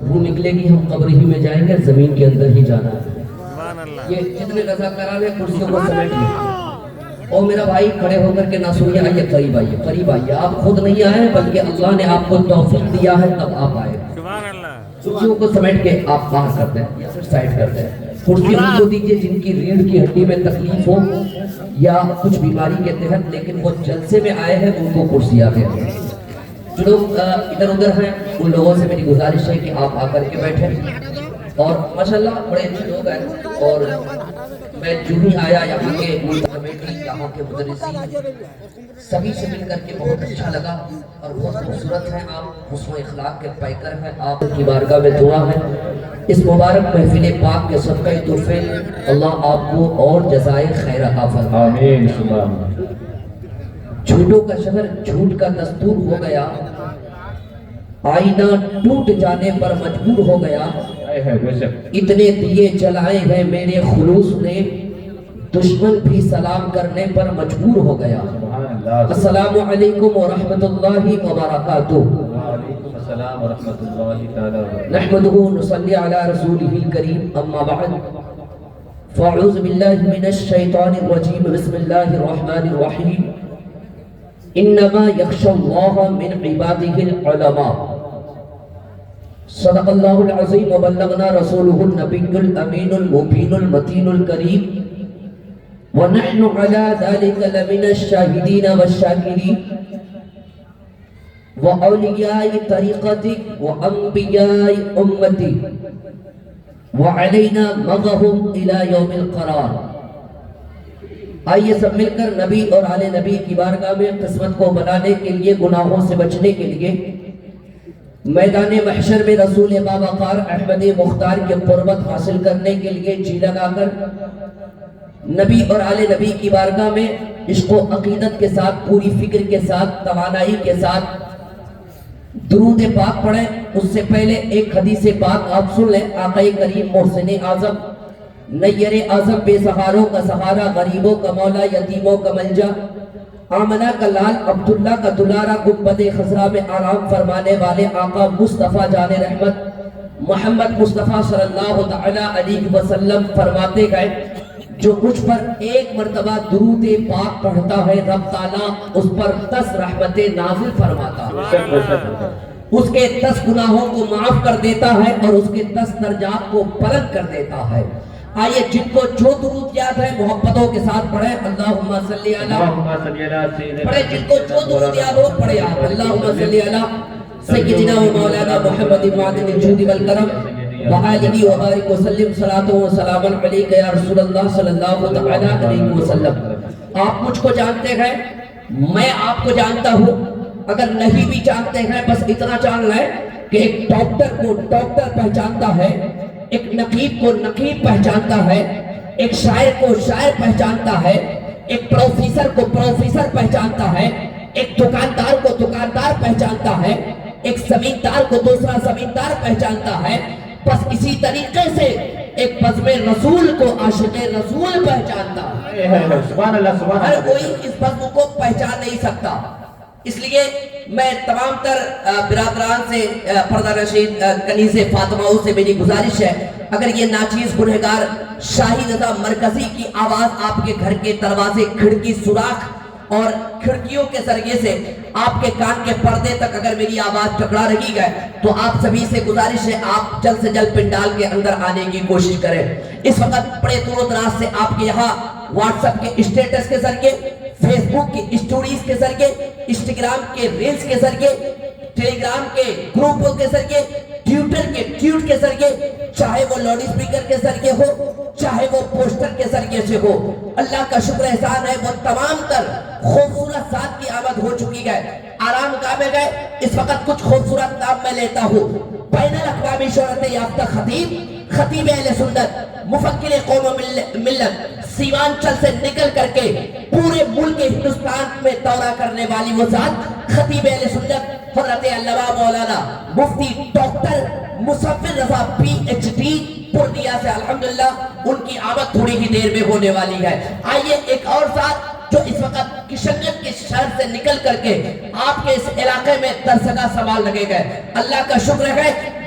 روح نکلے گی ہم قبر ہی میں جائیں گے، زمین کے اندر ہی جانا ہے۔ یہ جتنے رضاکاران ہیں کرسیوں کو سمیٹ لیں، اور میرا بھائی کھڑے ہو کر کے نہ سنیے، آئیے قریب آئیے، قریب آئیے۔ آپ خود نہیں آئے بلکہ اللہ نے آپ کو توفیق دیا ہے تب آپ آئے۔ کرسیوں کو سمیٹ کے آپ باہر کر دیں یا پھر سائڈ کر دیں۔ کرسی ان کو دیجیے جن کی ریڑھ کی ہڈی میں تکلیف ہو یا کچھ بیماری کے تحت لیکن وہ جلسے میں آئے ہیں، ان کو کرسی آگے دیں۔ جو لوگ ادھر ادھر ہیں ان لوگوں سے میری گزارش ہے کہ آپ آ کر کے بیٹھیں۔ اور ماشاءاللہ بڑے اچھے لوگ ہیں، اور میں جو ہی آیا یہاں کے کمیٹی، یہاں کے مدرسین، سبھی سے مل کر کے بہت اچھا لگا اور بہت خوبصورت ہیں آپ، حسن و اخلاق کے پیکر ہیں آپ۔ کی بارگاہ میں دعا ہے اس مبارک محفل پاک کے صدقہ تحفے اللہ آپ کو اور جزائے خیر عطا فرمائے۔ آمین۔ جھوٹوں کا شہر جھوٹ کا دستور ہو گیا، آئینہ ٹوٹ جانے پر مجبور ہو گیا، اتنے دیے جلائے ہیں میرے خلوص نے، دشمن بھی سلام کرنے پر مجبور ہو گیا۔ السلام علیکم ورحمۃ اللہ وبرکاتہ۔ وعلیکم السلام ورحمۃ اللہ تعالی وبرکاتہ۔ نحمده نصلی علی رسولہ الکریم، اما بعد فاعوذ باللہ من الشیطان الرجیم، بسم اللہ الرحمن الرحیم۔ انما یخشى اللہ من عباده العلماء۔ صدق اللہ العظیم وبلغنا رسولہ النبی الامین المبین المتین الکریم، ونحن على ذلك لمن الشاہدین والشاکرین، وأولیاء طریقتک وانبیاء امتک، وعلینا مغہم الى یوم القرار۔ آئیے سب مل کر نبی اور آل نبی کی بارگاہ میں قسمت کو بنانے کے لیے، گناہوں سے بچنے کے لیے، میدان محشر میں رسول باوقار احمد مختار کے قربت حاصل کرنے کے لیے جی لگا کر نبی اور آل نبی کی بارگاہ میں عشق و عقیدت کے ساتھ، پوری فکر کے ساتھ، توانائی کے ساتھ درود پاک پڑھیں۔ اس سے پہلے ایک حدیث پاک آپ سن لیں۔ آقا کریم محسن اعظم، نیر اعظم، بے سہاروں کا سہارا، غریبوں کا مولا، یتیموں کا ملجا، آمنہ کا لال، عبداللہ کا دلارا، گنبد خضرا میں آرام فرمانے والے آقا مصطفیٰ جان رحمت محمد مصطفیٰ صلی اللہ تعالی علیہ وسلم فرماتے گئے، جو مجھ پر ایک مرتبہ درود پاک پڑھتا ہے رب تعالیٰ اس پر 10 رحمتیں نازل فرماتا ہے، اس کے 10 گناہوں کو معاف کر دیتا ہے اور اس کے 10 درجات کو بلند کر دیتا ہے۔ آئیے جن کو جو درود یاد ہے محبتوں کے ساتھ پڑھیں۔ اللہم صلی علی، پڑھیں جن کو جو درود یاد ہو پڑھیں آپ۔ اللہم صلی علی سیدنا و مولانا محمد معدن الجود والکرم وآلہ وبارک وسلم، صلاۃ و سلام علیک یا رسول اللہ صلی اللہ تعالی علیہ وسلم۔ آپ مجھ کو جانتے ہیں، میں آپ کو جانتا ہوں، اگر نہیں بھی جانتے ہیں بس اتنا جان لیں کہ ایک ڈاکٹر کو ڈاکٹر پہچانتا ہے، ایک نقیب کو نقیب پہچانتا ہے، ایک شاعر کو شاعر پہچانتا ہے، ایک پروفیسر کو پروفیسر پہچانتا ہے، ایک دکاندار کو دکاندار پہچانتا ہے، ایک زمیندار کو دوسرا زمیندار پہچانتا ہے، بس اسی طریقے سے ایک بزم رسول کو عاشق رسول پہچانتا ہے۔ سبحان اللہ، سبحان اللہ۔ ہر کوئی اس بزم کو پہچان نہیں سکتا۔ اس لیے میں تمام تر برادران سے، پردہ نشین کنیز فاطمہ سے میری گزارش ہے، اگر یہ ناچیز گنہگار شاہی رضا مرکزی کی آواز آپ کے گھر کے دروازے، کھڑکی، سوراخ اور کھڑکیوں کے ذریعے سے آپ کے کان کے پردے تک اگر میری آواز ٹکرا رہی ہے تو آپ سبھی سے گزارش ہے آپ جلد سے جلد پنڈال کے اندر آنے کی کوشش کریں۔ اس وقت بڑے دور و دراز سے آپ کے یہاں واٹس ایپ کے اسٹیٹس کے ذریعے، فیس بک کی اسٹوریز کے ذریعے، انسٹاگرام کے ریلز کے ذریعے، ٹیلی گرام کے گروپوں کے ذریعے، ٹویٹر کے ٹویٹ کے ذریعے، چاہے وہ لاؤڈ اسپیکر کے ذریعے ہو، چاہے وہ پوسٹر کے ذریعے سے ہو، اللہ کا شکر احسان ہے وہ تمام تر خوبصورت ذات کی آمد ہو چکی ہے۔ آرام گاہ میں گئے، اس وقت کچھ خوبصورت نام میں لیتا ہوں۔ بین الاقوامی شہرت یافتہ خطیب اہل سنت، مفکر قوم و ملت، سیمانچل سے نکل کر کے پورے ملک ہندوستان میں دورہ کرنے والی وہ ذات، خطیب اہل سنت حضرت علامہ مولانا مفتی ڈاکٹر مصفر رضا پی ایچ ڈی پورنیا سے الحمدللہ ان کی آمد تھوڑی ہی دیر میں ہونے والی ہے۔ آئیے ایک اور ذات جو اس وقت کشن گنج کے شہر سے نکل کر کے آپ کے اس علاقے میں درسگاہ سنبھال لگے گئے، اللہ کا شکر ہے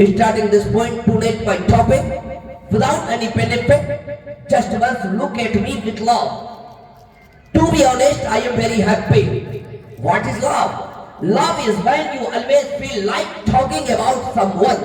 Starting this point, today's my topic, without any benefit, just once look at me with love. To be honest, I am very happy. What is love? Love is when you always feel like talking about someone.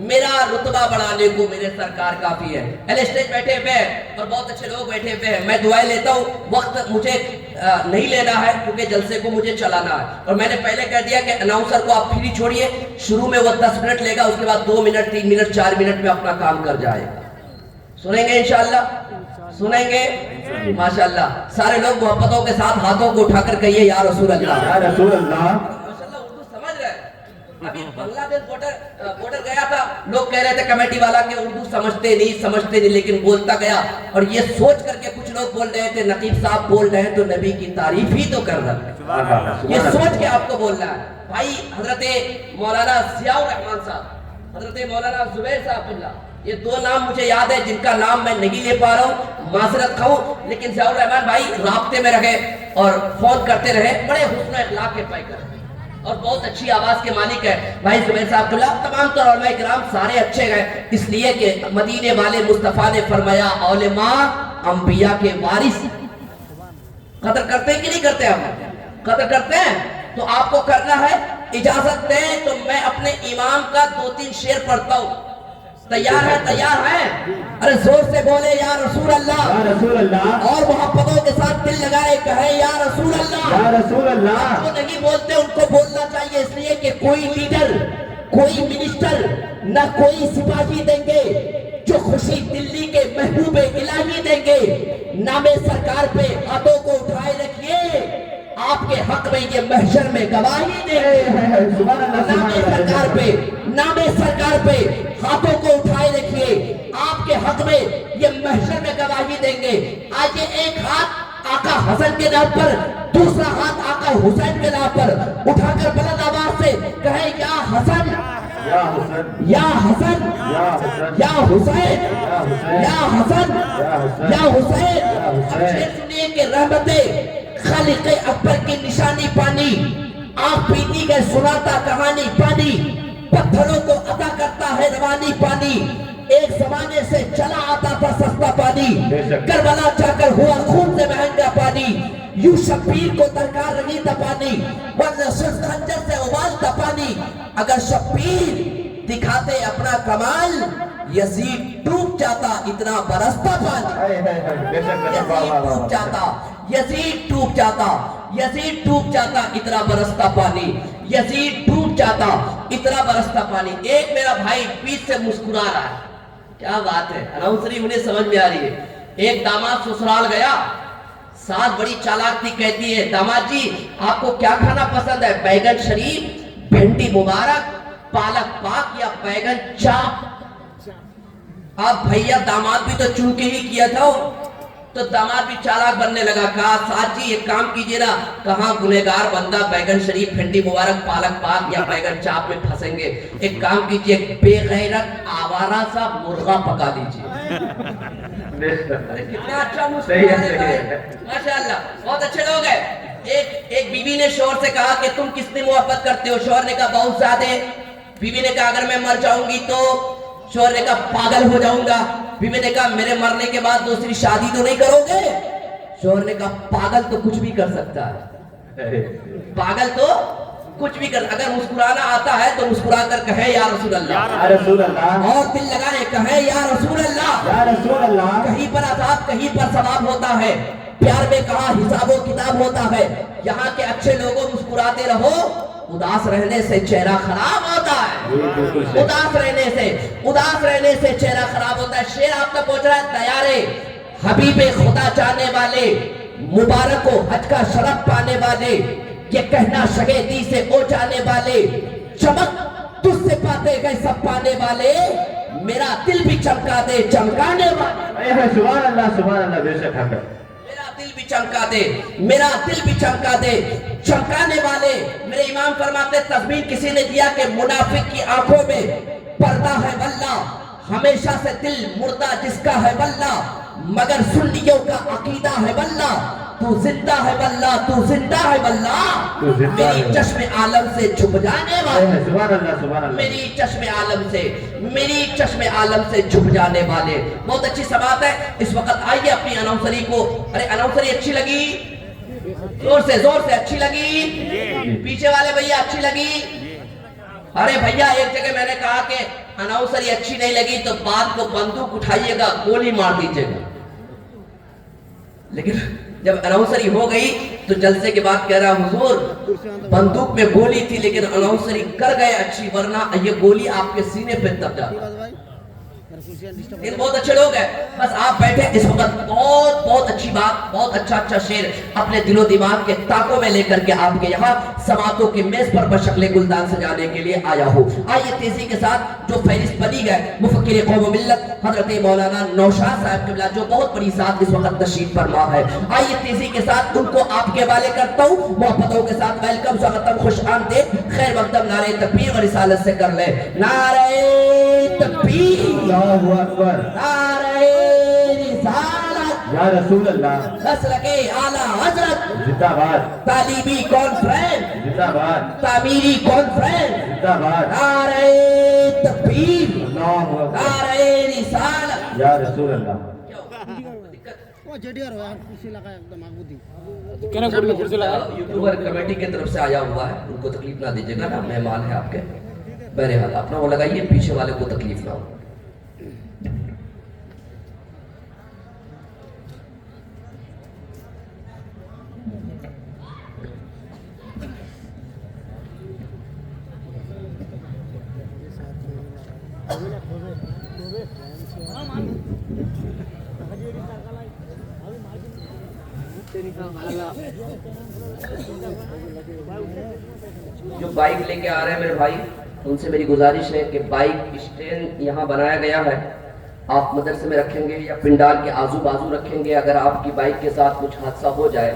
میرا رتبہ بڑھانے کو میرے سرکار کافی ہے. اہل stage بیٹھے ہوئے ہیں اور بہت اچھے لوگ بیٹھے ہوئے ہیں. میں دعائیں لیتا ہوں, وقت مجھے نہیں لینا ہے کیونکہ جلسے کو مجھے چلانا ہے. اور میں نے پہلے کہہ دیا کہ اناؤنسر کو آپ فری چھوڑیے, شروع میں وہ 10 منٹ لے گا, اس کے بعد 2 منٹ 3 منٹ 4 منٹ میں اپنا کام کر جائے. سنیں گے انشاءاللہ, سنیں گے ماشاءاللہ. سارے لوگ محبتوں کے ساتھ ہاتھوں کو اٹھا کر کہیے یا رسول اللہ. یا رسول اللہ. ماشاءاللہ اردو سمجھ رہے ہیں. ابھی بنگلہ دیش بورڈر گیا تھا, لوگ کہہ رہے تھے کمیٹی والا کہ اردو سمجھتے نہیں, لیکن بولتا گیا. اور یہ سوچ کر کے کچھ لوگ بول رہے تھے نقیب صاحب بول رہے ہیں تو نبی کی تعریف ہی تو کر رہے ہیں. یہ سوچ کے آپ کو بولنا ہے. بھائی حضرت مولانا ضیاء الرحمان صاحب, حضرت مولانا زبیر صاحب اللہ, یہ 2 نام مجھے یاد ہے جن کا نام میں نہیں لے پا رہا ہوں, معذرت خواہوں. لیکن ضیاء الرحمان بھائی رابطے میں رہے اور فون کرتے رہے, بڑے حسن و اخلاق کے پیکر اور بہت اچھی آواز کے مالک ہے. بھائی زبیر صاحب اللہ, تمام تر علماء کرام سارے اچھے گئے, اس لیے کہ مدینے والے مصطفیٰ نے فرمایا علماء انبیاء کے وارث. قدر کرتے ہیں کہ نہیں کرتے؟ آپ قدر کرتے ہیں تو آپ کو کرنا ہے. اجازت دیں تو میں اپنے امام کا 2-3 شعر پڑھتا ہوں. تیار ہے؟ تیار ہے؟ ارے زور سے بولے یا رسول اللہ. یا رسول اللہ. اور محبتوں کے ساتھ دل لگائے کہے یا رسول اللہ. یا رسول اللہ. جو نہیں بولتے ان کو بولنا چاہیے, اس لیے کہ کوئی لیڈر, کوئی منسٹر, نہ کوئی سپاہی دیں گے جو خوشی دلی کے محبوب الہی دیں گے. نام سرکار پہ ہاتھوں کو اٹھائے رکھیے, آپ کے حق میں یہ محشر میں گواہی دیں گے. نام سرکار پہ, نام سرکار پہ ہاتھوں کو اٹھائے رکھیے, آپ کے حق میں یہ محشر میں گواہی دیں گے. آج یہ ایک ہاتھ آقا حسن کے نام پر, دوسرا ہاتھ آقا حسین کے نام پر اٹھا کر بلند آواز سے کہیں یا حسن, یا حسن, یا حسن, یا حسن, یا حسین, یا حسن, یا حسین. اب شعر سنیے کہ رحمتیں خالق اکبر کی نشانی پانی, آپ پیتی گئے سناتا کہانی پانی, پتھروں کو عطا کرتا ہے روانی پانی. ایک زمانے سے چلا آتا تھا سستا پانی, کربلا جا کر ہوا خون سے مہنگا پانی. یوں شبیر کو درکار رہی تھا پانی, ورنہ صرف خنجر سے ابالتا پانی. اگر شبیر دکھاتے اپنا کمال, یزید ڈوب جاتا اتنا برستا پانی. یزید ڈوب جاتا, یزید ڈوب جاتا, یزید ڈوب جاتا اتنا برستا پانی, یزید ڈوب جاتا اتنا برستا پانی. ایک میرا بھائی پیچھے سے مسکرا رہا ہے, کیا بات ہے, اناؤنسری مجھے سمجھ میں آ رہی ہے. ایک داماد سسرال گیا, ساتھ بڑی چالاک تھی, کہتی ہے داماد جی آپ کو کیا کھانا پسند ہے, بیگن شریف, بھنڈی مبارک, پالک پاک یا بیگن چاپ. آپ بھیا داماد بھی تو چن کے ہی کیا تھا. تو داماد بھی چالاک بننے لگا, کہا ساتھ جی ایک کام کیجئے نا, کہاں گنہگار بندہ بیگن شریف, بھنڈی مبارک, پالک پاک یا بیگن چاپ میں پھنسیں گے. ایک کام کیجئے, بے غیرت آوارہ سا مرغا پکا لیجئے. کتنا اچھا مسکرا ہے, ماشاءاللہ, بہت اچھے لوگ ہیں. ایک بیوی نے شوہر سے کہا کہ تم کس سے محبت کرتے ہو؟ شوہر نے کہا بہت زیادہ. بیوی نے کہا اگر میں مر جاؤں گی تو؟ شوہر نے کہا پاگل ہو جاؤں گا. بیوی نے کہا میرے مرنے کے بعد دوسری شادی تو نہیں کرو گے؟ شوہر نے کہا پاگل تو کچھ بھی کر سکتا ہے, پاگل تو کچھ بھی کر. اگر مسکرانا آتا ہے تو مسکرا کر کہے یا رسول اللہ. یا رسول اللہ. اور دل لگائے کہے یا رسول اللہ. یا رسول اللہ. کہیں پر عذاب کہیں پر ثواب ہوتا ہے, پیار میں کہا حساب و کتاب ہوتا ہے. یہاں کے اچھے لوگوں مسکراتے رہو, اداس رہنے سے چہرہ خراب ہوتا ہے. اداس رہنے سے چہرہ خراب ہوتا ہے. شعر آپ کا پہنچ رہا ہے, تیارے حبیب خدا چاہنے والے, مبارک و حج کا شرف پانے والے, یہ کہنا شگیدی سے او جانے والے, چمک تجھ سے پاتے گئے سب پانے والے, میرا دل بھی چمکا دے چمکانے والے. سبحان اللہ, سبحان اللہ, بے شک حق ہے. میرا دل بھی چمکا دے, میرا دل بھی چمکا دے چمکانے والے. میرے امام فرماتے تسبیح کسی نے دیا کہ منافق کی آنکھوں میں پردہ ہے واللہ, ہمیشہ سے دل مردہ جس کا ہے واللہ, مگر سنیوں کا عقیدہ ہے واللہ, تو زندہ ہے واللہ, تو زندہ ہے واللہ, میری چشم عالم سے چھپ جانے والے. سبحان اللہ, سبحان اللہ. میری چشم عالم سے چھپ جانے والے. بہت اچھی سماعت ہے. اس وقت آئیے اپنی اناؤنسری کو, ارے اناؤنسری اچھی لگی؟ زور سے اچھی لگی؟ پیچھے والے بھیا اچھی لگی؟ ارے بھیا ایک جگہ میں نے کہا کہ اناؤنسری اچھی نہیں لگی تو بات کو بندوق اٹھائیے گا گولی مار دیجیے گا، لیکن جب اناؤنسری ہو گئی تو جلسے کے بعد کہہ رہا حضور بندوق میں گولی تھی لیکن اناؤنسری کر گئے اچھی، ورنہ یہ گولی آپ کے سینے پہ دب جاتا۔ لیکن بہت اچھے لوگ ہیں، بس آپ بیٹھے اس وقت بہت اچھی بات، بہت اچھا شعر اپنے دل و دماغ کے طاقوں میں لے کر کے آپ کے یہاں سماعتوں کی میز پر بشکل گلدان سجانے کے لیے آیا ہوں۔ آئیے تیزی کے ساتھ جو فہرست بنی ہے مفکر قوم و ملت حضرت مولانا نوشاد صاحب قبلہ جو بہت بڑی ذات اس وقت تشریف فرما ہے، آئیے تیزی کے ساتھ ان کو آپ کے حوالے کرتا ہوں، محبتوں کے ساتھ ویلکم، سواگتم، خوش آمدید، خیر مقدم، نعرہ تکبیر و رسالت سے کر لیں۔ نعرہ تکبیر، اللہ اکبر، نعرہ رسالت، یا رسول اللہ، مسلک اعلیٰ حضرت، زندہ باد، تعلیمی کانفرنس، زندہ باد، تعمیری کانفرنس، زندہ باد، نعرہ تکبیر، اللہ اکبر، نعرہ رسالت۔ یا رسول اللہ۔ یوٹیوبر کمیٹی کی طرف سے آیا ہوا ہے، ان کو تکلیف نہ دیجیے گا نا، مہمان ہے آپ کے، بہرحال اپنا وہ لگائیے، پیچھے والے کو تکلیف نہ ہو۔ جو بائک لے کے آ رہے ہیں میرے بھائی، ان سے میری گزارش ہے کہ بائک اسٹینڈ یہاں بنایا گیا ہے، آپ مدرسے میں رکھیں گے یا پنڈال کے آزو بازو رکھیں گے، اگر آپ کی بائک کے ساتھ کچھ حادثہ ہو جائے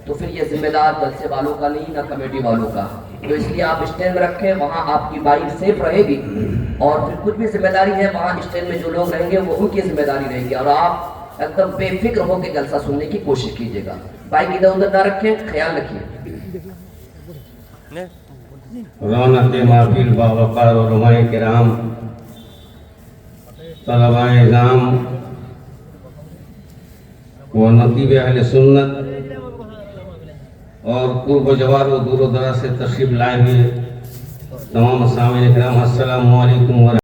تو پھر یہ ذمہ دار جلسے والوں کا نہیں، نہ کمیٹی والوں کا، تو اس لیے آپ اسٹینڈ میں رکھیں، وہاں آپ کی بائک سیف رہے گی، اور پھر کچھ بھی ذمہ داری ہے وہاں اسٹینڈ میں جو لوگ رہیں گے وہ ان کی ذمہ داری رہے گی، اور آپ ایک دم بے فکر ہو کے جلسہ سننے کی کوشش کیجیے گا، بائک ادھر ادھر نہ رکھیں، خیال رکھیے۔ رونق محفل باوقار علماء کرام، طلباء اعظام و نقیب اہل سنت اور قرب و جوار و دور و دراز سے تشریف لائے ہوئے تمام سامعین کرام، السلام علیکم ورحمۃ اللہ۔